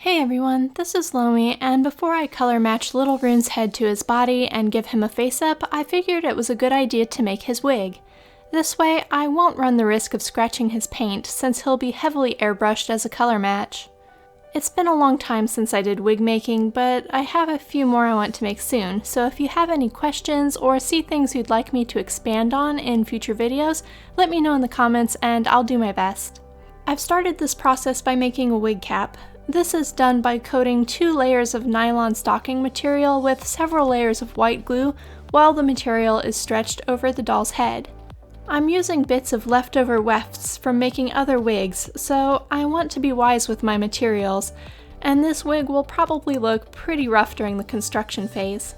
Hey everyone, this is Lomi, and before I color match Little Rune's head to his body and give him a face-up, I figured it was a good idea to make his wig. This way, I won't run the risk of scratching his paint, since he'll be heavily airbrushed as a color match. It's been a long time since I did wig making, but I have a few more I want to make soon, so if you have any questions or see things you'd like me to expand on in future videos, let me know in the comments and I'll do my best. I've started this process by making a wig cap. This is done by coating 2 layers of nylon stocking material with several layers of white glue while the material is stretched over the doll's head. I'm using bits of leftover wefts from making other wigs, so I want to be wise with my materials, and this wig will probably look pretty rough during the construction phase.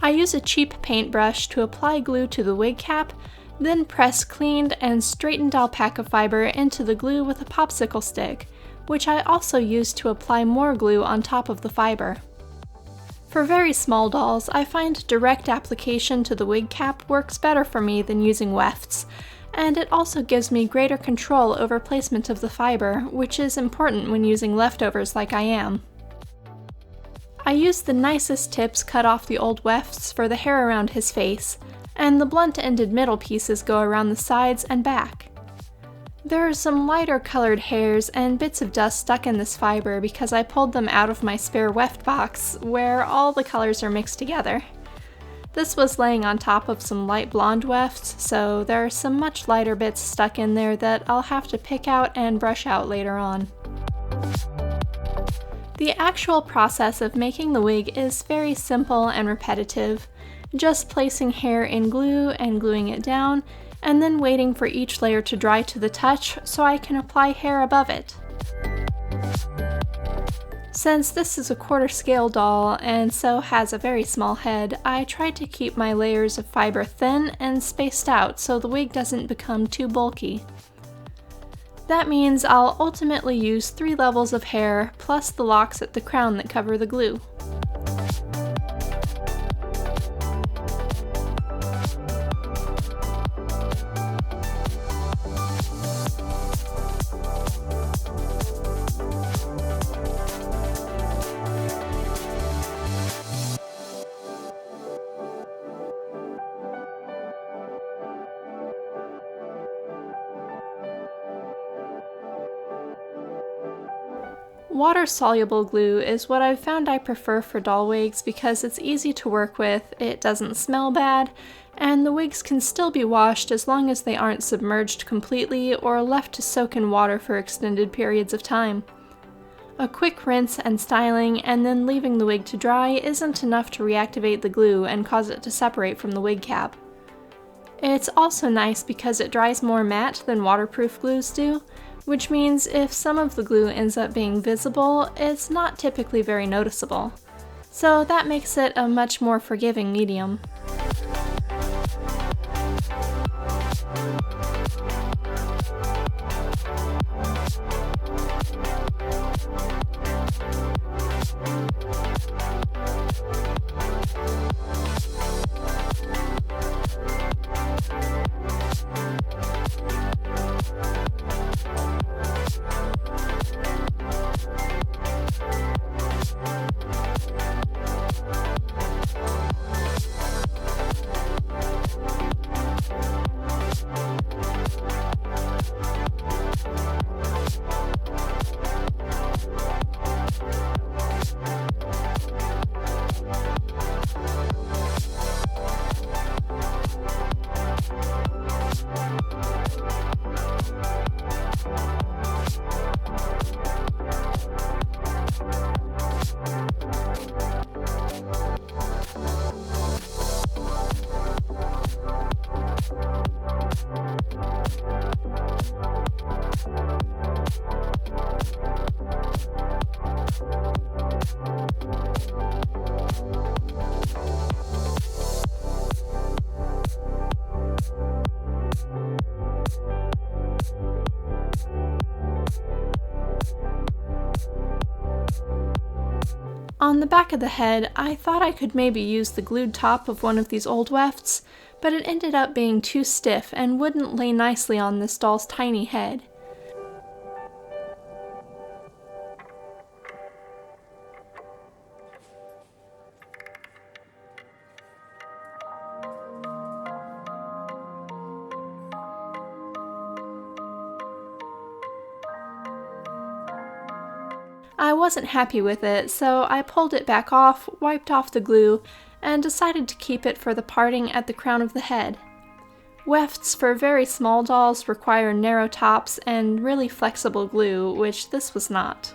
I use a cheap paintbrush to apply glue to the wig cap, then press cleaned and straightened alpaca fiber into the glue with a popsicle stick, which I also use to apply more glue on top of the fiber. For very small dolls, I find direct application to the wig cap works better for me than using wefts, and it also gives me greater control over placement of the fiber, which is important when using leftovers like I am. I used the nicest tips cut off the old wefts for the hair around his face, and the blunt-ended middle pieces go around the sides and back. There are some lighter colored hairs and bits of dust stuck in this fiber because I pulled them out of my spare weft box, where all the colors are mixed together. This was laying on top of some light blonde wefts, so there are some much lighter bits stuck in there that I'll have to pick out and brush out later on. The actual process of making the wig is very simple and repetitive, just placing hair in glue and gluing it down, and then waiting for each layer to dry to the touch so I can apply hair above it. Since this is a quarter scale doll and so has a very small head, I tried to keep my layers of fiber thin and spaced out so the wig doesn't become too bulky. That means I'll ultimately use 3 levels of hair plus the locks at the crown that cover the glue. Water-soluble glue is what I've found I prefer for doll wigs because it's easy to work with, it doesn't smell bad, and the wigs can still be washed as long as they aren't submerged completely or left to soak in water for extended periods of time. A quick rinse and styling and then leaving the wig to dry isn't enough to reactivate the glue and cause it to separate from the wig cap. It's also nice because it dries more matte than waterproof glues do, which means if some of the glue ends up being visible, it's not typically very noticeable. So that makes it a much more forgiving medium. On the back of the head, I thought I could maybe use the glued top of one of these old wefts, but it ended up being too stiff and wouldn't lay nicely on this doll's tiny head. I wasn't happy with it, so I pulled it back off, wiped off the glue, and decided to keep it for the parting at the crown of the head. Wefts for very small dolls require narrow tops and really flexible glue, which this was not.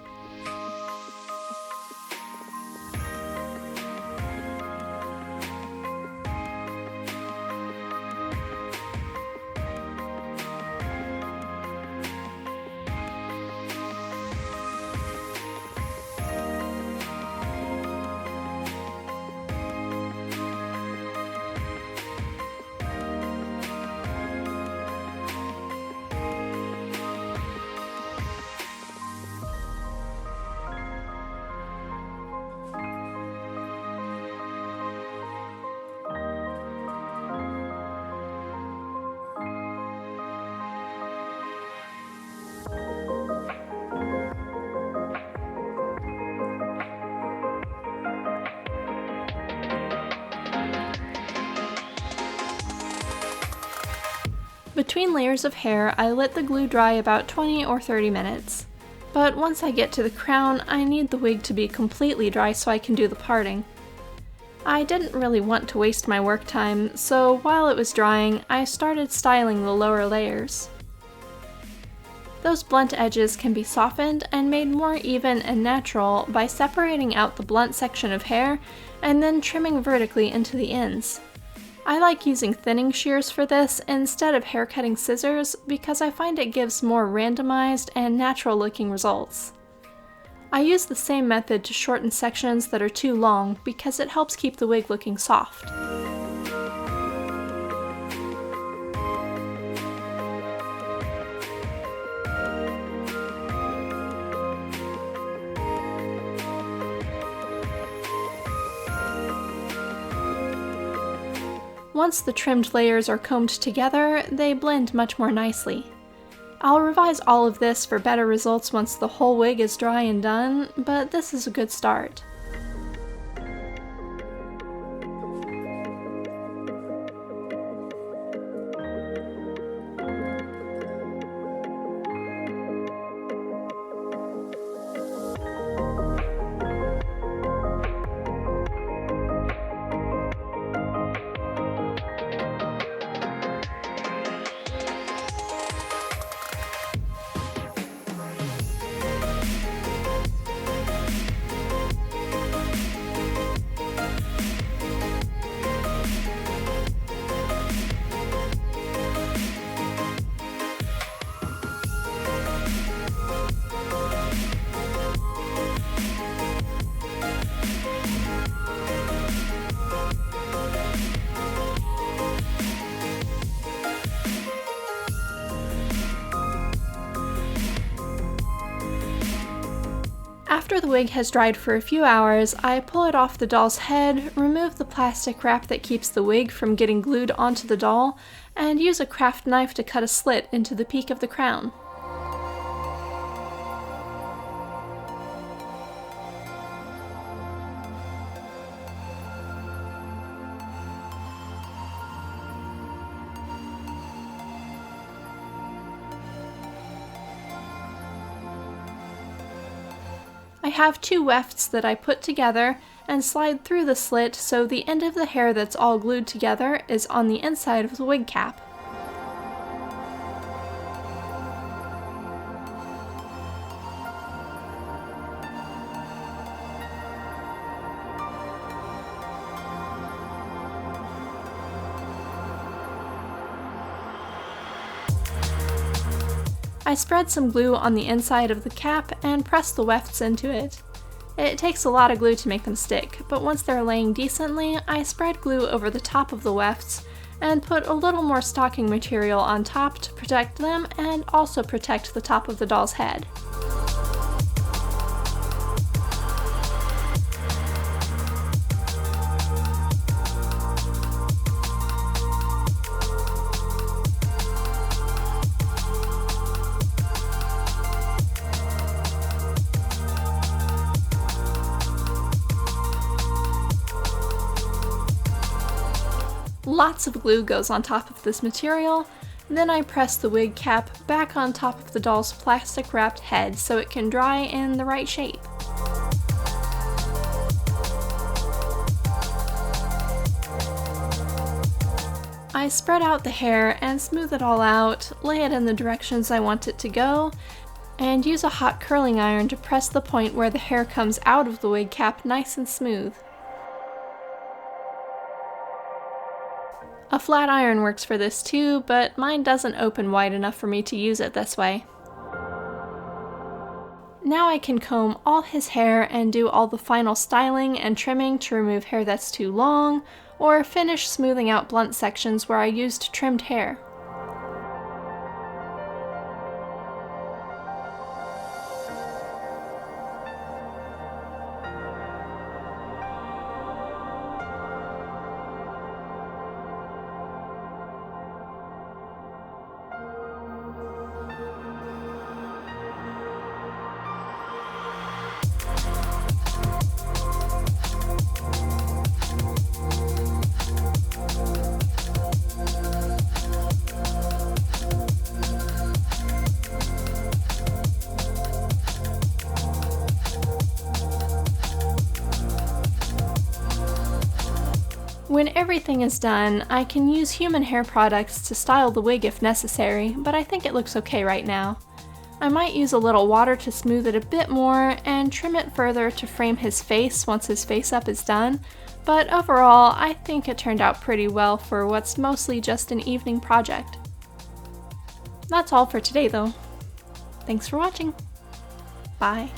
Between layers of hair, I let the glue dry about 20 or 30 minutes. But once I get to the crown, I need the wig to be completely dry so I can do the parting. I didn't really want to waste my work time, so while it was drying, I started styling the lower layers. Those blunt edges can be softened and made more even and natural by separating out the blunt section of hair and then trimming vertically into the ends. I like using thinning shears for this instead of haircutting scissors because I find it gives more randomized and natural looking results. I use the same method to shorten sections that are too long because it helps keep the wig looking soft. Once the trimmed layers are combed together, they blend much more nicely. I'll revise all of this for better results once the whole wig is dry and done, but this is a good start. After the wig has dried for a few hours, I pull it off the doll's head, remove the plastic wrap that keeps the wig from getting glued onto the doll, and use a craft knife to cut a slit into the peak of the crown. I have two wefts that I put together and slide through the slit so the end of the hair that's all glued together is on the inside of the wig cap. I spread some glue on the inside of the cap and press the wefts into it. It takes a lot of glue to make them stick, but once they're laying decently, I spread glue over the top of the wefts and put a little more stocking material on top to protect them and also protect the top of the doll's head. Lots of glue goes on top of this material, Then I press the wig cap back on top of the doll's plastic wrapped head so it can dry in the right shape. I spread out the hair and smooth it all out, lay it in the directions I want it to go, and use a hot curling iron to press the point where the hair comes out of the wig cap nice and smooth. A flat iron works for this too, but mine doesn't open wide enough for me to use it this way. Now I can comb all his hair and do all the final styling and trimming to remove hair that's too long, or finish smoothing out blunt sections where I used trimmed hair. When everything is done, I can use human hair products to style the wig if necessary, but I think it looks okay right now. I might use a little water to smooth it a bit more and trim it further to frame his face once his face-up is done, but overall I think it turned out pretty well for what's mostly just an evening project. That's all for today though. Thanks for watching. Bye.